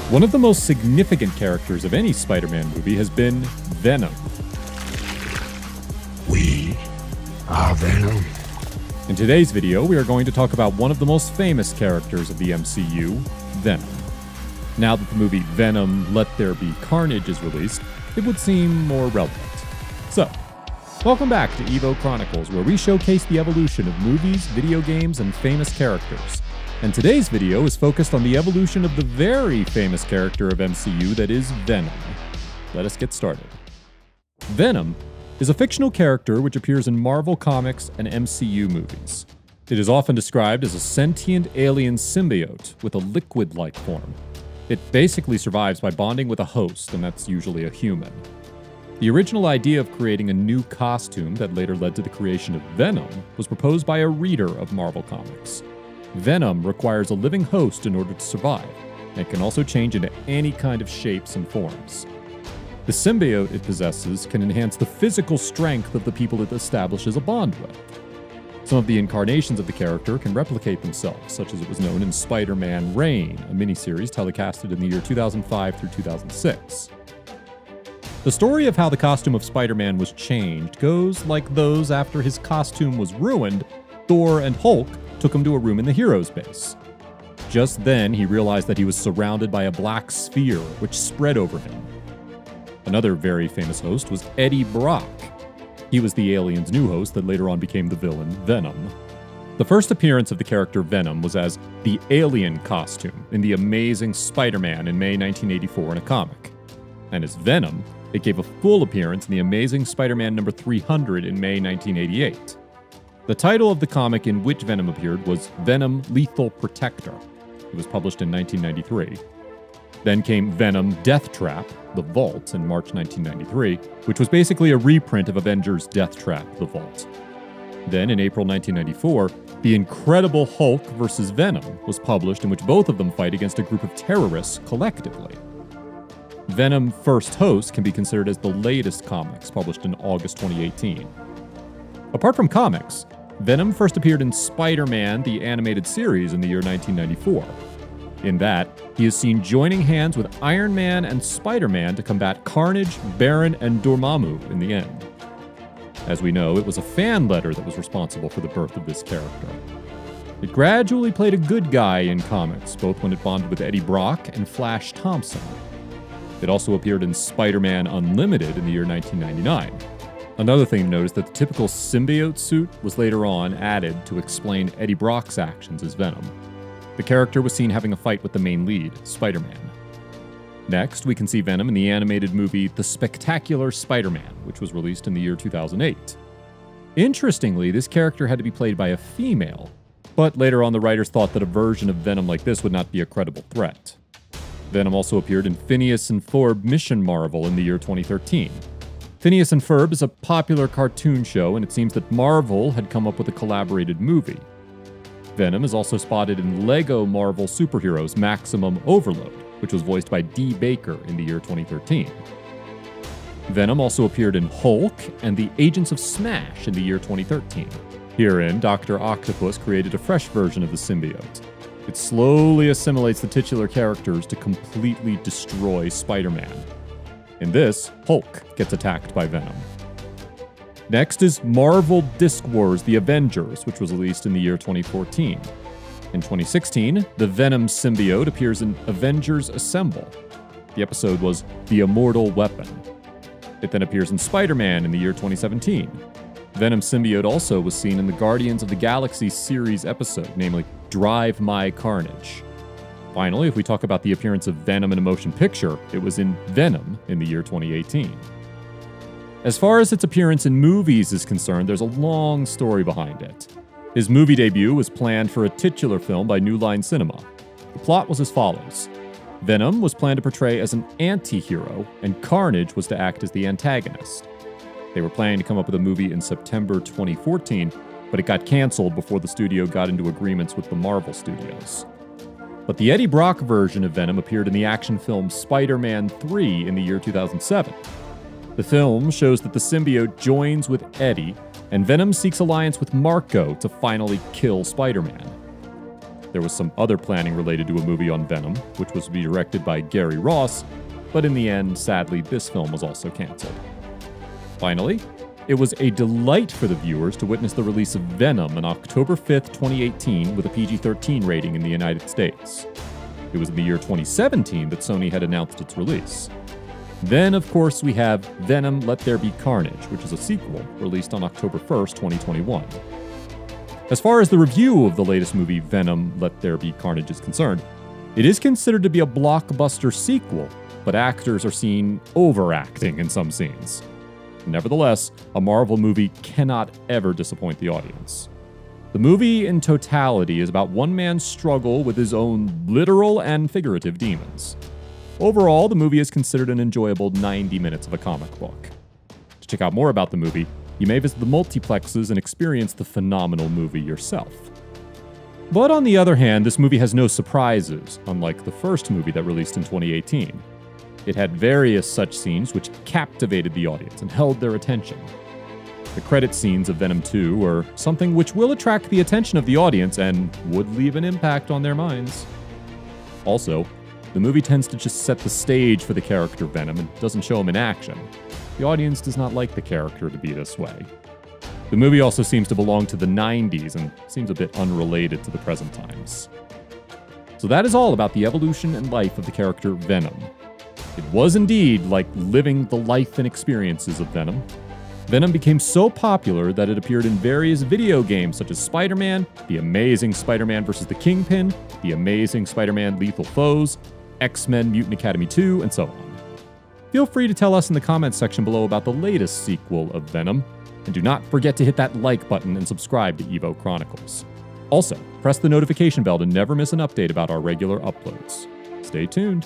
One of the most significant characters of any Spider-Man movie has been Venom. We are Venom. In today's video, we are going to talk about one of the most famous characters of the MCU, Venom. Now that the movie Venom: Let There Be Carnage is released, it would seem more relevant. So, welcome back to Evo Chronicles, where we showcase the evolution of movies, video games, and famous characters. And today's video is focused on the evolution of the very famous character of MCU that is Venom. Let us get started. Venom is a fictional character which appears in Marvel Comics and MCU movies. It is often described as a sentient alien symbiote with a liquid-like form. It basically survives by bonding with a host, and that's usually a human. The original idea of creating a new costume that later led to the creation of Venom was proposed by a reader of Marvel Comics. Venom requires a living host in order to survive, and it can also change into any kind of shapes and forms. The symbiote it possesses can enhance the physical strength of the people it establishes a bond with. Some of the incarnations of the character can replicate themselves, such as it was known in Spider-Man Reign, a miniseries telecasted in the year 2005 through 2006. The story of how the costume of Spider-Man was changed goes like those after his costume was ruined, Thor and Hulk took him to a room in the hero's base. Just then, he realized that he was surrounded by a black sphere, which spread over him. Another very famous host was Eddie Brock. He was the alien's new host that later on became the villain, Venom. The first appearance of the character Venom was as the alien costume in The Amazing Spider-Man in May 1984 in a comic. And as Venom, it gave a full appearance in The Amazing Spider-Man number 300 in May 1988. The title of the comic in which Venom appeared was Venom: Lethal Protector. It was published in 1993. Then came Venom: Death Trap, The Vault, in March 1993, which was basically a reprint of Avengers: Death Trap, The Vault. Then in April 1994, The Incredible Hulk vs. Venom was published, in which both of them fight against a group of terrorists collectively. Venom: First Host can be considered as the latest comics, published in August 2018. Apart from comics, Venom first appeared in Spider-Man, the animated series, in the year 1994. In that, he is seen joining hands with Iron Man and Spider-Man to combat Carnage, Baron, and Dormammu in the end. As we know, it was a fan letter that was responsible for the birth of this character. It gradually played a good guy in comics, both when it bonded with Eddie Brock and Flash Thompson. It also appeared in Spider-Man Unlimited in the year 1999. Another thing to note is that the typical symbiote suit was later on added to explain Eddie Brock's actions as Venom. The character was seen having a fight with the main lead, Spider-Man. Next, we can see Venom in the animated movie The Spectacular Spider-Man, which was released in the year 2008. Interestingly, this character had to be played by a female, but later on the writers thought that a version of Venom like this would not be a credible threat. Venom also appeared in Phineas and Ferb Mission Marvel in the year 2013. Phineas and Ferb is a popular cartoon show, and it seems that Marvel had come up with a collaborated movie. Venom is also spotted in Lego Marvel Superheroes Maximum Overload, which was voiced by Dee Baker in the year 2013. Venom also appeared in Hulk and the Agents of Smash in the year 2013. Herein, Dr. Octopus created a fresh version of the symbiote. It slowly assimilates the titular characters to completely destroy Spider-Man. In this, Hulk gets attacked by Venom. Next is Marvel Disc Wars: The Avengers, which was released in the year 2014. In 2016, the Venom symbiote appears in Avengers Assemble. The episode was The Immortal Weapon. It then appears in Spider-Man in the year 2017. Venom symbiote also was seen in the Guardians of the Galaxy series episode, namely Drive My Carnage. Finally, if we talk about the appearance of Venom in a motion picture, it was in Venom in the year 2018. As far as its appearance in movies is concerned, there's a long story behind it. His movie debut was planned for a titular film by New Line Cinema. The plot was as follows. Venom was planned to portray as an anti-hero, and Carnage was to act as the antagonist. They were planning to come up with a movie in September 2014, but it got canceled before the studio got into agreements with the Marvel Studios. But the Eddie Brock version of Venom appeared in the action film Spider-Man 3 in the year 2007. The film shows that the symbiote joins with Eddie, and Venom seeks alliance with Marco to finally kill Spider-Man. There was some other planning related to a movie on Venom, which was to be directed by Gary Ross, but in the end, sadly, this film was also canceled. Finally, it was a delight for the viewers to witness the release of Venom on October 5th, 2018, with a PG-13 rating in the United States. It was in the year 2017 that Sony had announced its release. Then, of course, we have Venom: Let There Be Carnage, which is a sequel, released on October 1st, 2021. As far as the review of the latest movie, Venom: Let There Be Carnage, is concerned, it is considered to be a blockbuster sequel, but actors are seen overacting in some scenes. Nevertheless, a Marvel movie cannot ever disappoint the audience. The movie in totality is about one man's struggle with his own literal and figurative demons. Overall, the movie is considered an enjoyable 90 minutes of a comic book. To check out more about the movie, you may visit the multiplexes and experience the phenomenal movie yourself. But on the other hand, this movie has no surprises, unlike the first movie that released in 2018. It had various such scenes which captivated the audience and held their attention. The credit scenes of Venom 2 are something which will attract the attention of the audience and would leave an impact on their minds. Also, the movie tends to just set the stage for the character Venom and doesn't show him in action. The audience does not like the character to be this way. The movie also seems to belong to the 90s and seems a bit unrelated to the present times. So that is all about the evolution and life of the character Venom. It was indeed like living the life and experiences of Venom. Venom became so popular that it appeared in various video games such as Spider-Man, The Amazing Spider-Man vs. the Kingpin, The Amazing Spider-Man Lethal Foes, X-Men Mutant Academy 2, and so on. Feel free to tell us in the comments section below about the latest sequel of Venom, and do not forget to hit that like button and subscribe to Evo Chronicles. Also, press the notification bell to never miss an update about our regular uploads. Stay tuned.